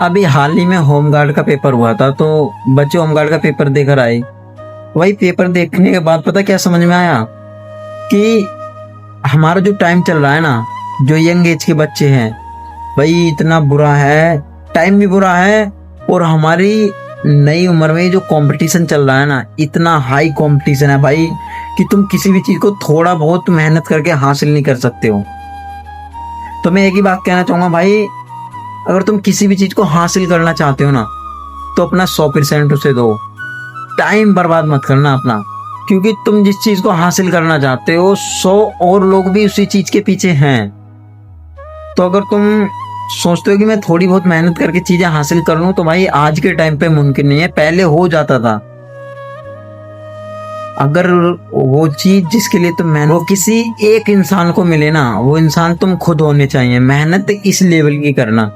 अभी हाल ही में होमगार्ड का पेपर हुआ था, तो बच्चे होमगार्ड का पेपर देकर आए। वही पेपर देखने के बाद पता क्या समझ में आया कि हमारा जो टाइम चल रहा है ना, जो यंग एज के बच्चे हैं, भाई इतना बुरा है, टाइम भी बुरा है। और हमारी नई उम्र में जो कंपटीशन चल रहा है ना, इतना हाई कंपटीशन है भाई कि तुम किसी भी चीज को थोड़ा बहुत मेहनत करके हासिल नहीं कर सकते हो। तो मैं एक ही बात कहना चाहूंगा भाई, अगर तुम किसी भी चीज को हासिल करना चाहते हो ना, तो अपना 100% उसे दो। टाइम बर्बाद मत करना अपना, क्योंकि तुम जिस चीज को हासिल करना चाहते हो 100 और लोग भी उसी चीज के पीछे हैं। तो अगर तुम सोचते हो कि मैं थोड़ी बहुत मेहनत करके चीजें हासिल कर लूं, तो भाई आज के टाइम पे मुमकिन नहीं है, पहले हो जाता था। अगर वो चीज जिसके लिए तुम मेहनत, वो किसी एक इंसान को मिले ना, वो इंसान तुम खुद होने चाहिए। मेहनत इस लेवल की करना